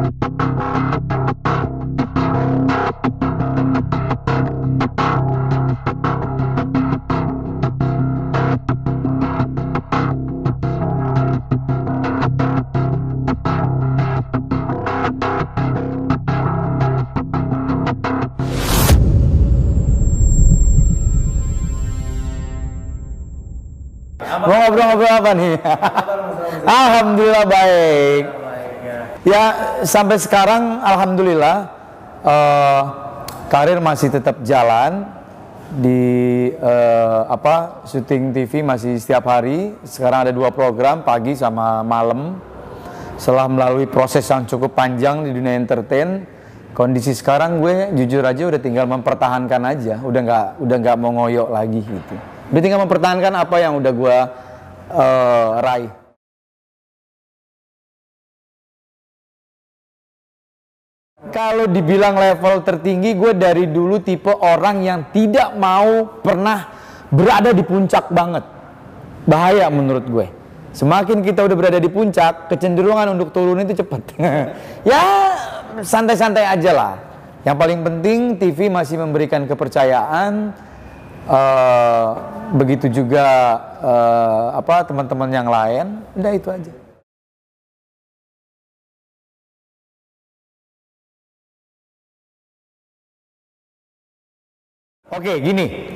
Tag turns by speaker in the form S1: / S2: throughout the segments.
S1: Mau ngobrol-ngobrol apa nih? Alhamdulillah baik. Ya sampai sekarang alhamdulillah karir masih tetap jalan di syuting TV masih setiap hari. Sekarang ada 2 program pagi sama malam. Setelah melalui proses yang cukup panjang di dunia entertain, kondisi sekarang gue jujur aja udah tinggal mempertahankan aja, udah nggak mau ngoyok lagi gitu. Udah tinggal mempertahankan apa yang udah gue raih. Kalau dibilang level tertinggi, gue dari dulu tipe orang yang tidak mau pernah berada di puncak banget. Bahaya menurut gue. Semakin kita udah berada di puncak, kecenderungan untuk turun itu cepat. Ya santai-santai aja lah. Yang paling penting TV masih memberikan kepercayaan. Begitu juga teman-teman yang lain. Udah itu aja. Oke, gini,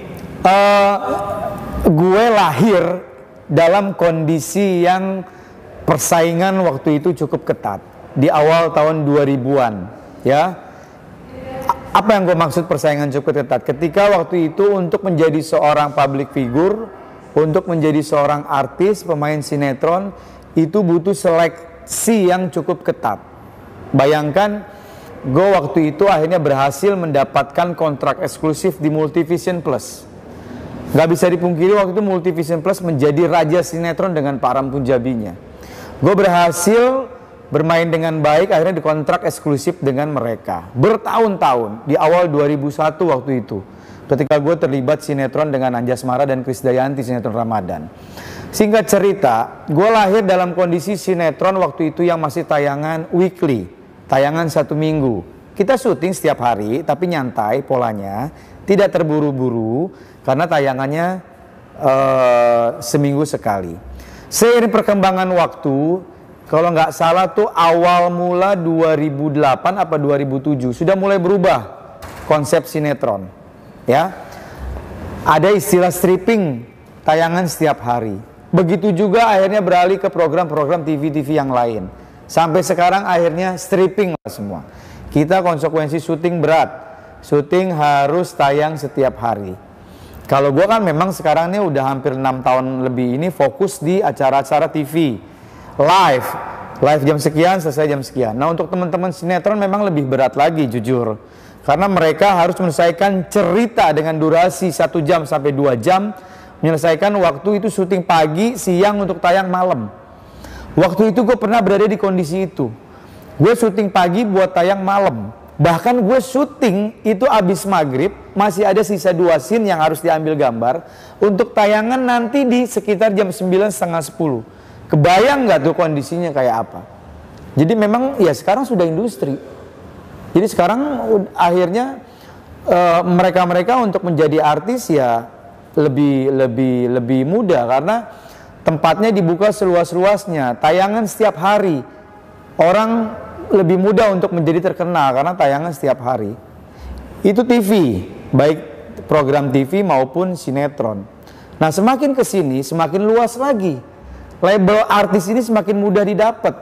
S1: gue lahir dalam kondisi yang persaingan waktu itu cukup ketat di awal tahun 2000-an, ya. Apa yang gue maksud persaingan cukup ketat? Ketika waktu itu untuk menjadi seorang public figure, untuk menjadi seorang artis, pemain sinetron, itu butuh seleksi yang cukup ketat. Bayangkan, gue waktu itu akhirnya berhasil mendapatkan kontrak eksklusif di Multivision Plus. Gak bisa dipungkiri waktu itu Multivision Plus menjadi raja sinetron dengan Pak Ram Punjabinya. Gue berhasil bermain dengan baik, akhirnya dikontrak eksklusif dengan mereka. Bertahun-tahun, di awal 2001 waktu itu. Ketika gue terlibat sinetron dengan Anjasmara dan Krisdayanti, sinetron Ramadan. Singkat cerita, gue lahir dalam kondisi sinetron waktu itu yang masih tayangan weekly. Tayangan 1 minggu. Kita syuting setiap hari, tapi nyantai polanya. Tidak terburu-buru, karena tayangannya seminggu sekali. Seiring perkembangan waktu, kalau nggak salah tuh awal mula 2008 apa 2007, sudah mulai berubah konsep sinetron. Ya, ada istilah stripping, tayangan setiap hari. Begitu juga akhirnya beralih ke program-program TV-TV yang lain. Sampai sekarang akhirnya stripping lah semua. Kita konsekuensi syuting berat. Syuting harus tayang setiap hari. Kalau gue kan memang sekarang ini udah hampir 6 tahun lebih ini fokus di acara-acara TV. Live jam sekian, selesai jam sekian. Nah untuk teman-teman sinetron memang lebih berat lagi jujur. Karena mereka harus menyelesaikan cerita dengan durasi 1 jam sampai 2 jam. Menyelesaikan waktu itu syuting pagi, siang untuk tayang malam. Waktu itu gue pernah berada di kondisi itu. Gue syuting pagi buat tayang malam. Bahkan gue syuting itu abis maghrib, masih ada sisa 2 scene yang harus diambil gambar. Untuk tayangan nanti di sekitar jam 9, setengah 10. Kebayang nggak tuh kondisinya kayak apa? Jadi memang ya sekarang sudah industri. Jadi sekarang akhirnya mereka-mereka untuk menjadi artis ya lebih mudah karena tempatnya dibuka seluas-luasnya, tayangan setiap hari. Orang lebih mudah untuk menjadi terkenal karena tayangan setiap hari. Itu TV, baik program TV maupun sinetron. Nah, semakin kesini semakin luas lagi. Label artis ini semakin mudah didapat.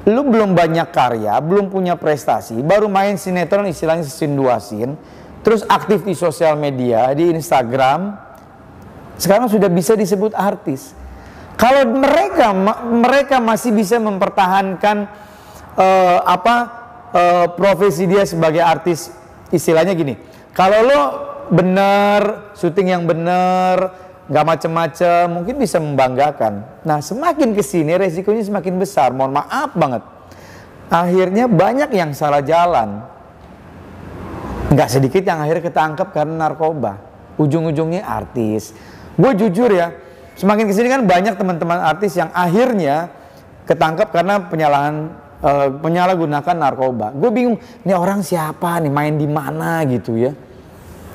S1: Lu belum banyak karya, belum punya prestasi, baru main sinetron istilahnya scene 2 scene, terus aktif di sosial media, di Instagram, sekarang sudah bisa disebut artis. Kalau mereka masih bisa mempertahankan profesi dia sebagai artis, istilahnya gini, kalau lo bener, syuting yang bener, nggak macem-macem, mungkin bisa membanggakan. Nah semakin kesini resikonya semakin besar, mohon maaf banget. Akhirnya banyak yang salah jalan. Nggak sedikit yang akhirnya ketangkep karena narkoba. Ujung-ujungnya artis. Gue jujur ya, semakin kesini kan banyak teman-teman artis yang akhirnya ketangkep karena penyalahan penyalahgunakan narkoba. Gue bingung, ini orang siapa nih, main di mana gitu ya.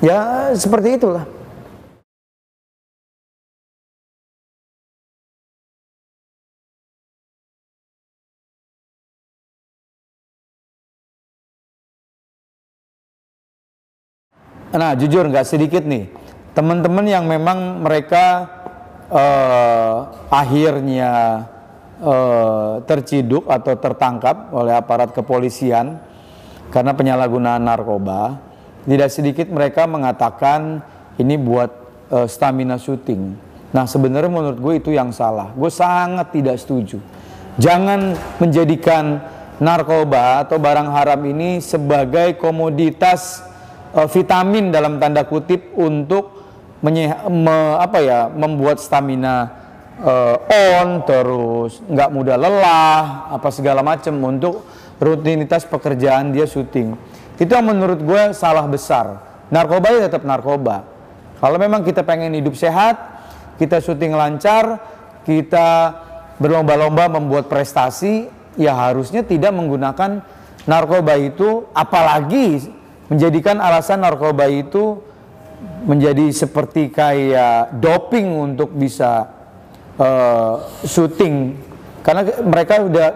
S1: Ya seperti itulah. Nah jujur nggak sedikit nih teman-teman yang memang mereka akhirnya terciduk atau tertangkap oleh aparat kepolisian karena penyalahgunaan narkoba. Tidak sedikit mereka mengatakan ini buat stamina syuting. Nah sebenarnya menurut gue itu yang salah. Gue sangat tidak setuju. Jangan menjadikan narkoba atau barang haram ini sebagai komoditas vitamin dalam tanda kutip untuk membuat stamina terus nggak mudah lelah apa segala macam untuk rutinitas pekerjaan dia syuting. Itu yang menurut gue salah besar. Narkoba ya tetap narkoba. Kalau memang kita pengen hidup sehat, kita syuting lancar, kita berlomba-lomba membuat prestasi, ya harusnya tidak menggunakan narkoba itu, apalagi menjadikan alasan narkoba itu menjadi seperti kayak doping untuk bisa syuting. Karena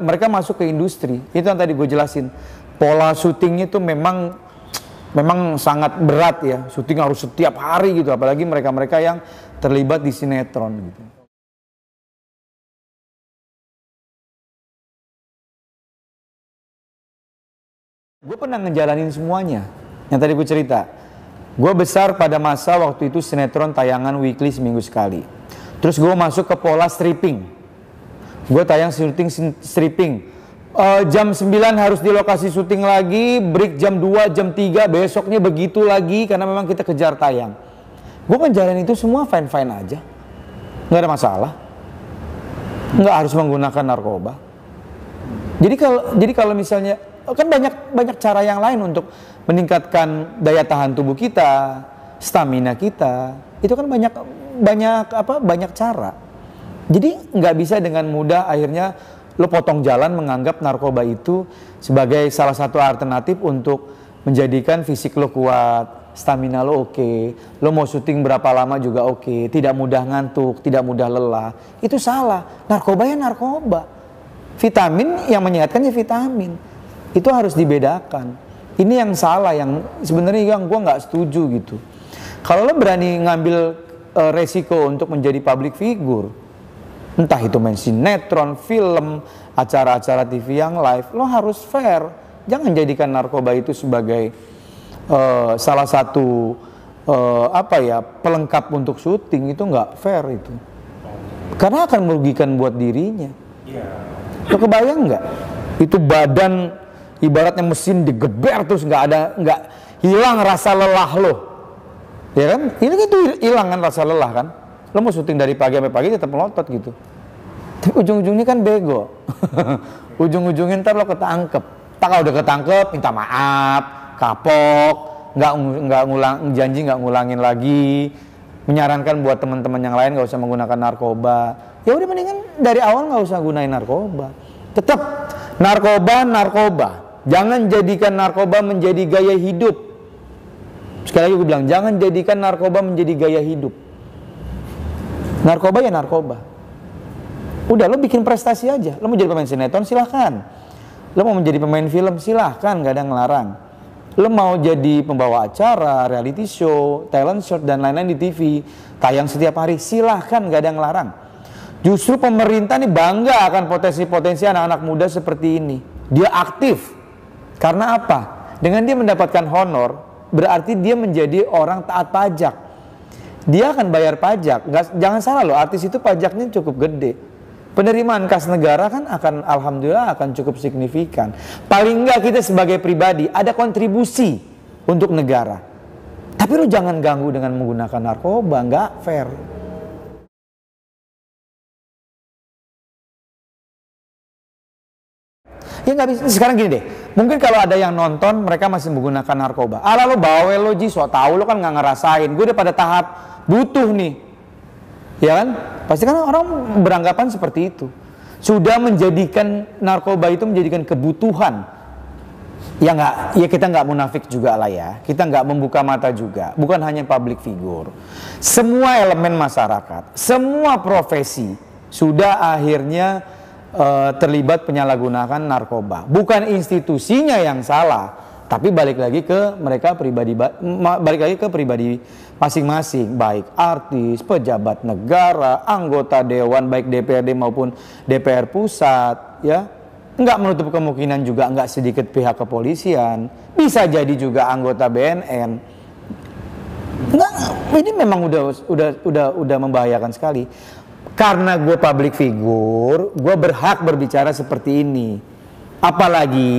S1: mereka masuk ke industri. Itu yang tadi gue jelasin. Pola syutingnya itu memang sangat berat ya. Syuting harus setiap hari gitu, apalagi mereka-mereka yang terlibat di sinetron gitu. Gue pernah ngejalanin semuanya. Yang tadi gue cerita. Gue besar pada masa waktu itu sinetron tayangan weekly seminggu sekali. Terus gue masuk ke pola stripping. Gue tayang syuting stripping. Jam 9 harus di lokasi syuting lagi, break jam 2, jam 3, besoknya begitu lagi karena memang kita kejar tayang. Gue ngejalanin itu semua fine-fine aja. Nggak ada masalah. Nggak harus menggunakan narkoba. Jadi kalau misalnya kan banyak cara yang lain untuk meningkatkan daya tahan tubuh kita, stamina kita. Itu kan banyak cara. Jadi nggak bisa dengan mudah akhirnya lo potong jalan menganggap narkoba itu sebagai salah satu alternatif untuk menjadikan fisik lo kuat, stamina lo oke, lo mau syuting berapa lama juga oke, tidak mudah ngantuk, tidak mudah lelah. Itu salah. Narkoba ya narkoba. Vitamin yang menyehatkan ya vitamin. Itu harus dibedakan. Ini yang salah, yang sebenarnya yang gue nggak setuju gitu. Kalau lo berani ngambil resiko untuk menjadi public figure, entah itu main sinetron, film, acara-acara TV yang live, lo harus fair. Jangan jadikan narkoba itu sebagai salah satu pelengkap untuk syuting. Itu nggak fair itu. Karena akan merugikan buat dirinya. Lo kebayang nggak? Itu badan ibaratnya mesin digeber terus nggak hilang rasa lelah lo, ya kan? Ini itu hilang kan rasa lelah kan? Lo mau syuting dari pagi sampai pagi tetap melotot gitu. Tapi ujung-ujungnya kan bego. Ujung-ujungnya ntar lo ketangkep. Tak kalau udah ketangkep minta maaf, kapok, nggak janji nggak ngulangin lagi. Menyarankan buat teman-teman yang lain nggak usah menggunakan narkoba. Ya udah mendingan dari awal nggak usah gunain narkoba. Tetap narkoba. Jangan jadikan narkoba menjadi gaya hidup. Sekali lagi gue bilang, jangan jadikan narkoba menjadi gaya hidup. Narkoba ya narkoba. Udah, lo bikin prestasi aja. Lo mau jadi pemain sinetron, silahkan. Lo mau menjadi pemain film, silahkan, gak ada yang ngelarang. Lo mau jadi pembawa acara, reality show, talent show, dan lain-lain di TV, tayang setiap hari, silahkan, gak ada yang ngelarang. Justru pemerintah nih bangga akan potensi-potensi anak-anak muda seperti ini. Dia aktif. Karena apa? Dengan dia mendapatkan honor, berarti dia menjadi orang taat pajak. Dia akan bayar pajak. Jangan salah loh, artis itu pajaknya cukup gede. Penerimaan kas negara kan alhamdulillah akan cukup signifikan. Paling enggak kita sebagai pribadi ada kontribusi untuk negara. Tapi lo jangan ganggu dengan menggunakan narkoba, nggak fair. Ya nggak bisa. Sekarang gini deh, mungkin kalau ada yang nonton mereka masih menggunakan narkoba. Alah lo bawel lo Ji, so tau lo kan nggak ngerasain. Gue udah pada tahap butuh nih, ya kan? Pasti kan orang beranggapan seperti itu. sudah menjadikan narkoba itu menjadikan kebutuhan. Ya kita nggak munafik juga lah ya, kita nggak membuka mata juga, bukan hanya public figure, semua elemen masyarakat, semua profesi sudah akhirnya terlibat penyalahgunaan narkoba. Bukan institusinya yang salah, tapi balik lagi ke mereka pribadi, balik lagi ke pribadi masing-masing, baik artis, pejabat negara, anggota dewan baik DPRD maupun DPR pusat, ya. Nggak menutup kemungkinan juga nggak sedikit pihak kepolisian, bisa jadi juga anggota BNN. Nggak, ini memang udah membahayakan sekali. Karena gue public figure, gue berhak berbicara seperti ini. Apalagi,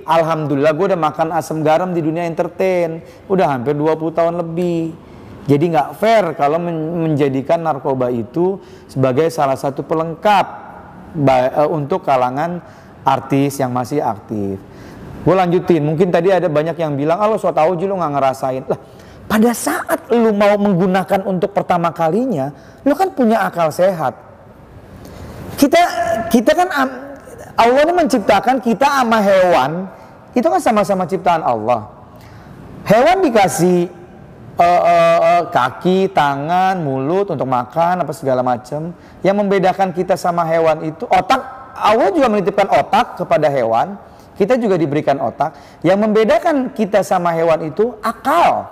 S1: alhamdulillah gue udah makan asam garam di dunia entertain, udah hampir 20 tahun lebih. Jadi nggak fair kalau menjadikan narkoba itu sebagai salah satu pelengkap untuk kalangan artis yang masih aktif. Gue lanjutin, mungkin tadi ada banyak yang bilang, lo so tau aja lo gak ngerasain. Lah, pada saat lo mau menggunakan untuk pertama kalinya, lo kan punya akal sehat. Kita kan, Allah ini menciptakan kita sama hewan, itu kan sama-sama ciptaan Allah. Hewan dikasih kaki, tangan, mulut untuk makan, apa segala macam. Yang membedakan kita sama hewan itu otak. Allah juga menitipkan otak kepada hewan, kita juga diberikan otak. Yang membedakan kita sama hewan itu akal.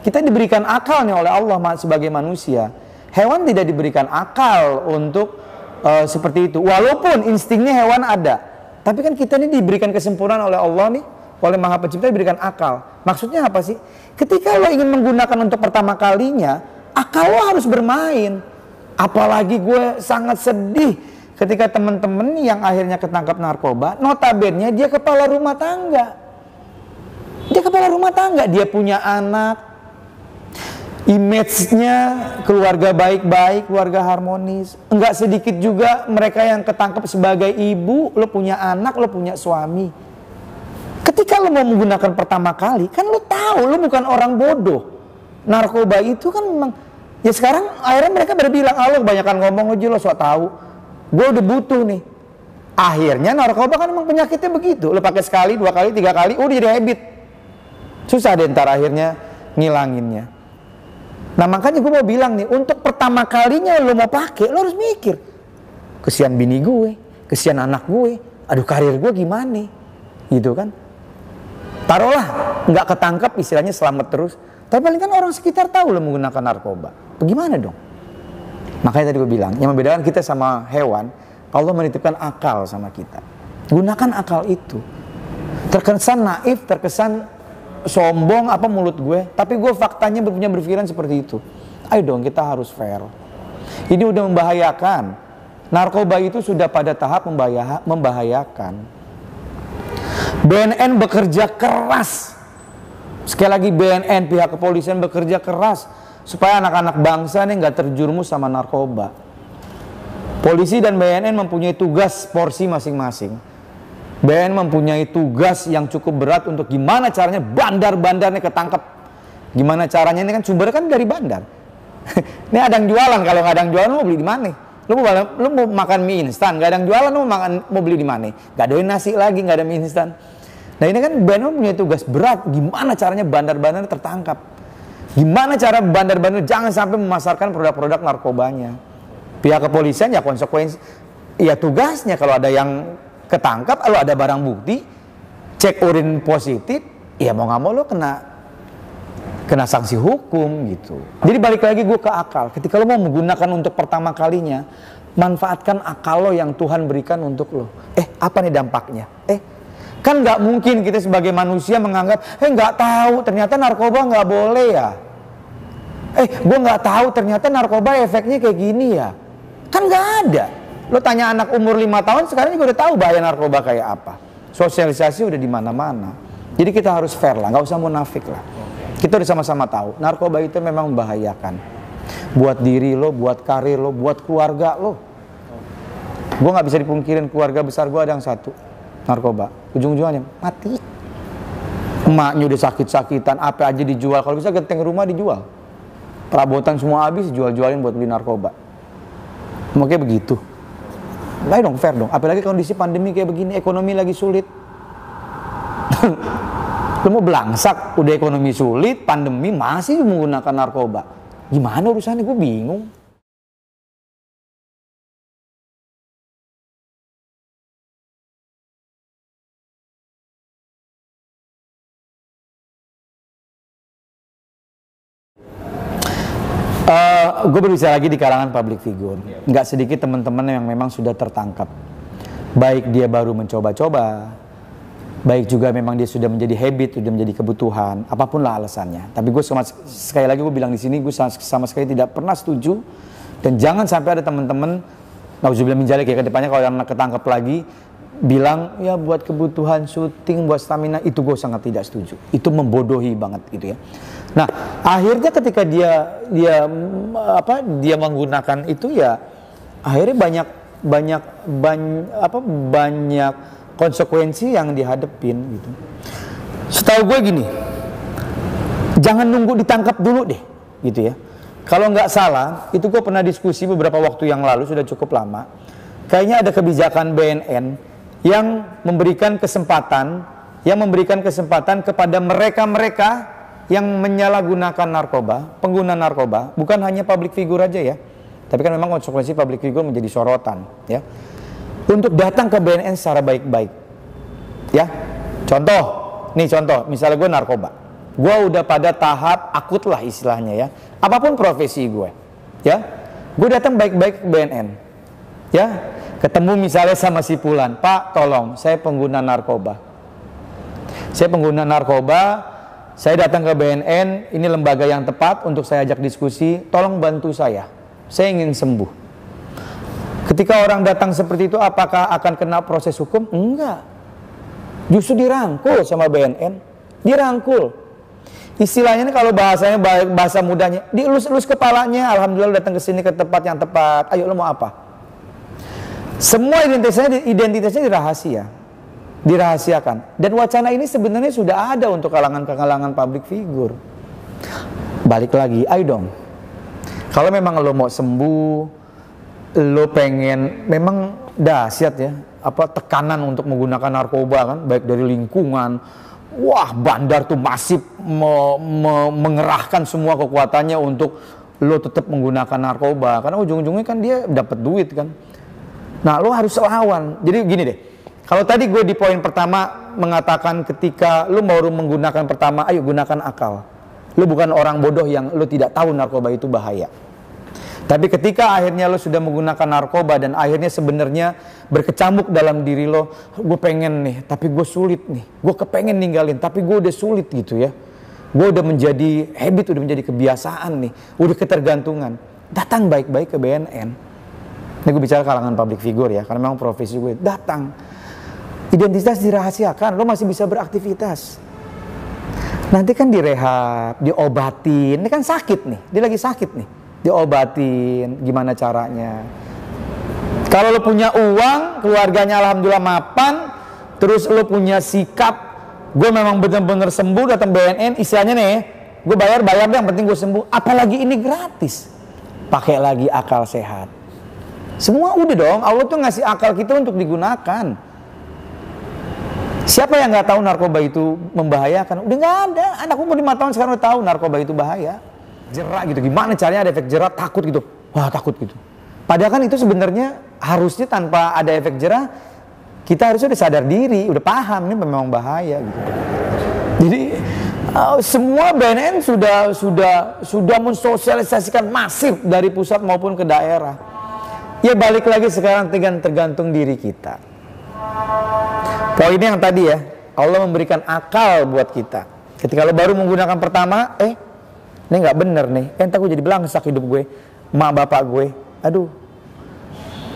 S1: Kita diberikan akal nih oleh Allah sebagai manusia. Hewan tidak diberikan akal untuk seperti itu. Walaupun instingnya hewan ada, tapi kan kita ini diberikan kesempurnaan oleh Allah nih, oleh Maha Pencipta diberikan akal. Maksudnya apa sih? Ketika lo ingin menggunakan untuk pertama kalinya, akal lo harus bermain. Apalagi gue sangat sedih ketika teman-teman yang akhirnya ketangkap narkoba, notabene dia kepala rumah tangga. Dia kepala rumah tangga, dia punya anak, image-nya keluarga baik-baik, keluarga harmonis. Enggak sedikit juga mereka yang ketangkap sebagai ibu, lo punya anak, lo punya suami. Ketika lo mau menggunakan pertama kali, kan lo tahu lo bukan orang bodoh. Narkoba itu kan memang, ya sekarang akhirnya mereka berbilang, lo kebanyakan ngomong aja lo sok tahu. Gue udah butuh nih. Akhirnya narkoba kan emang penyakitnya begitu. Lo pakai sekali, 2 kali, 3 kali, udah jadi habit. Susah deh ntar akhirnya ngilanginnya. Nah makanya gue mau bilang nih, untuk pertama kalinya lo mau pakai, lo harus mikir, kesian bini gue, kesian anak gue, aduh karir gue gimana, gitu kan. Taruhlah nggak ketangkap, istilahnya selamat terus, tapi paling kan orang sekitar tahu lo menggunakan narkoba. Bagaimana dong? Makanya tadi gue bilang, yang membedakan kita sama hewan, Allah menitipkan akal sama kita. Gunakan akal itu. Terkesan naif, terkesan sombong apa mulut gue, tapi gue faktanya punya berpikiran seperti itu. Ayo dong, kita harus fair. Ini udah membahayakan. Narkoba itu sudah pada tahap membahayakan. BNN bekerja keras. Sekali lagi BNN, pihak kepolisian bekerja keras supaya anak-anak bangsa ini nggak terjerumus sama narkoba. Polisi dan BNN mempunyai tugas porsi masing-masing. BNN mempunyai tugas yang cukup berat untuk gimana caranya bandar-bandarnya ketangkap. Gimana caranya, ini kan sumbernya kan dari bandar. Ini ada yang jualan, kalau nggak ada yang jualan lo mau beli di mana? Lo mau makan mie instan, nggak ada yang jualan lo mau beli di mana? Nggak ada nasi lagi, nggak ada mie instan. Nah ini kan BNN mempunyai tugas berat, gimana caranya bandar-bandar tertangkap. Gimana cara bandar-bandar jangan sampai memasarkan produk-produk narkobanya. Pihak kepolisian ya konsekuensi, ya tugasnya kalau ada yang ketangkap, kalau ada barang bukti, cek urin positif, ya mau nggak mau lo kena sanksi hukum gitu. Jadi balik lagi gue ke akal. Ketika lo mau menggunakan untuk pertama kalinya, manfaatkan akal lo yang Tuhan berikan untuk lo. Apa nih dampaknya? Kan nggak mungkin kita sebagai manusia menganggap, nggak tahu ternyata narkoba nggak boleh ya. Gue nggak tahu ternyata narkoba efeknya kayak gini ya. Kan nggak ada. Lo tanya anak umur 5 tahun sekarang juga udah tahu bahaya narkoba kayak apa. Sosialisasi udah di mana-mana. Jadi kita harus fair lah, nggak usah munafik lah. Kita udah sama-sama tahu, narkoba itu memang membahayakan. Buat diri lo, buat karir lo, buat keluarga lo. Gue nggak bisa dipungkirin keluarga besar gue ada yang satu, narkoba. Ujung-ujungnya mati. Emaknya udah sakit-sakitan, apa aja dijual. Kalau bisa genteng rumah dijual. Perabotan semua habis, jual-jualin buat beli narkoba. Makanya begitu. Baik dong, fair dong. Apalagi kondisi pandemi kayak begini, ekonomi lagi sulit. Lu mau belangsak, udah ekonomi sulit, pandemi masih menggunakan narkoba. Gimana urusannya? Gue bingung. Gue berbicara lagi di kalangan public figure. Nggak sedikit teman-teman yang memang sudah tertangkap. Baik dia baru mencoba-coba, baik juga memang dia sudah menjadi habit, sudah menjadi kebutuhan, apapun lah alasannya. Tapi gue sekali lagi gue bilang di sini, gue sama sekali tidak pernah setuju. Dan jangan sampai ada teman-teman, nauzubillah min dzalik ya, ke depannya kalau yang ketangkep lagi bilang ya buat kebutuhan syuting, buat stamina, itu gue sangat tidak setuju. Itu membodohi banget gitu ya. Nah, akhirnya ketika dia menggunakan itu ya, akhirnya banyak konsekuensi yang dihadepin gitu. Setahu gue gini, jangan nunggu ditangkap dulu deh, gitu ya. Kalau nggak salah, itu gue pernah diskusi beberapa waktu yang lalu, sudah cukup lama. Kayaknya ada kebijakan BNN yang memberikan kesempatan kepada mereka-mereka yang menyalahgunakan narkoba, pengguna narkoba, bukan hanya public figure aja ya, tapi kan memang konsekuensi public figure menjadi sorotan ya, untuk datang ke BNN secara baik-baik ya. Contoh, misalnya gue narkoba, gue udah pada tahap akut lah istilahnya ya, apapun profesi gue ya, gue datang baik-baik ke BNN ya, ketemu misalnya sama si Fulan, Pak tolong saya pengguna narkoba, saya datang ke BNN, ini lembaga yang tepat untuk saya ajak diskusi, tolong bantu saya ingin sembuh. Ketika orang datang seperti itu, apakah akan kena proses hukum? Enggak, justru dirangkul sama BNN, dirangkul. Istilahnya ini kalau bahasanya, bahasa mudahnya, dielus-elus kepalanya, alhamdulillah datang ke sini ke tempat yang tepat, ayo lo mau apa? Semua identitasnya dirahasiakan. Dan wacana ini sebenarnya sudah ada untuk kalangan public figure. Balik lagi, ayo dong. Kalau memang lo mau sembuh, lo pengen, memang dahsyat ya, tekanan untuk menggunakan narkoba kan, baik dari lingkungan, wah bandar tuh masif mengerahkan semua kekuatannya untuk lo tetap menggunakan narkoba, karena ujung-ujungnya kan dia dapat duit kan. Nah lo harus lawan. Jadi gini deh, kalau tadi gue di poin pertama mengatakan ketika lu baru menggunakan pertama, ayo gunakan akal. Lu bukan orang bodoh yang lu tidak tahu narkoba itu bahaya. Tapi ketika akhirnya lu sudah menggunakan narkoba dan akhirnya sebenarnya berkecamuk dalam diri lo, gue pengen nih, tapi gue sulit nih. Gue kepengen ninggalin, tapi gue udah sulit gitu ya. Gue udah menjadi habit, udah menjadi kebiasaan nih, udah ketergantungan. Datang baik-baik ke BNN. Ini gue bicara kalangan public figure ya, karena memang profesi gue. Datang. Identitas dirahasiakan, lo masih bisa beraktivitas. Nanti kan direhab, diobatin. Ini kan sakit nih, dia lagi sakit nih. Diobatin, gimana caranya? Kalau lo punya uang, keluarganya alhamdulillah mapan, terus lo punya sikap, gue memang benar-benar sembuh, datang BNN, istilahnya nih, gue bayar deh, yang penting gue sembuh. Apalagi ini gratis, pakai lagi akal sehat. Semua udah dong, Allah tuh ngasih akal kita untuk digunakan. Siapa yang nggak tahu narkoba itu membahayakan? Udah nggak ada. Anak umur 5 tahun sekarang udah tahu narkoba itu bahaya. Jerak gitu. Gimana caranya ada efek jerak? Takut gitu. Wah takut gitu. Padahal kan itu sebenarnya harusnya tanpa ada efek jerak, kita harusnya udah sadar diri, udah paham ini memang bahaya gitu. Jadi semua BNN sudah mensosialisasikan masif dari pusat maupun ke daerah. Ya balik lagi sekarang tergantung diri kita. Poinnya yang tadi ya, Allah memberikan akal buat kita. Ketika lo baru menggunakan pertama, ini nggak bener nih, entar gue jadi belangsak hidup gue, mak bapak gue, aduh.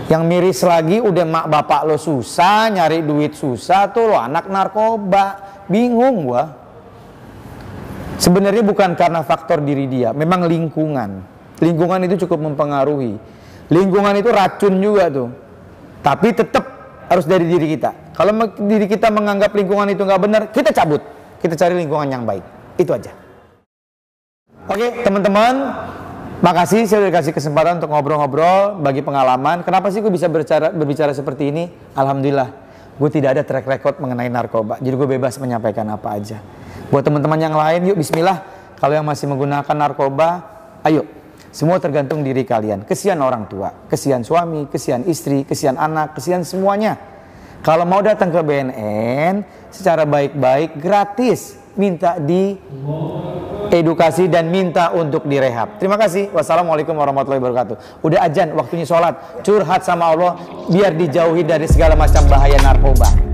S1: Yang miris lagi udah mak bapak lo susah, nyari duit susah, tuh lo anak narkoba, bingung gue. Sebenarnya bukan karena faktor diri dia, memang lingkungan. Lingkungan itu cukup mempengaruhi. Lingkungan itu racun juga tuh, tapi tetap harus dari diri kita. Kalau diri kita menganggap lingkungan itu nggak benar, kita cabut, kita cari lingkungan yang baik. Itu aja. Oke teman-teman, Makasih, saya udah kasih kesempatan untuk ngobrol-ngobrol, bagi pengalaman. Kenapa sih gue bisa berbicara seperti ini? Alhamdulillah, gue tidak ada track record mengenai narkoba. Jadi gue bebas menyampaikan apa aja. Buat teman-teman yang lain, yuk bismillah. Kalau yang masih menggunakan narkoba, ayo. Semua tergantung diri kalian. Kesian orang tua, kesian suami, kesian istri, kesian anak, kesian semuanya. Kalau mau datang ke BNN, secara baik-baik, gratis. Minta di edukasi dan minta untuk direhab. Terima kasih. Wassalamualaikum warahmatullahi wabarakatuh. Udah azan, waktunya sholat. Curhat sama Allah biar dijauhi dari segala macam bahaya narkoba.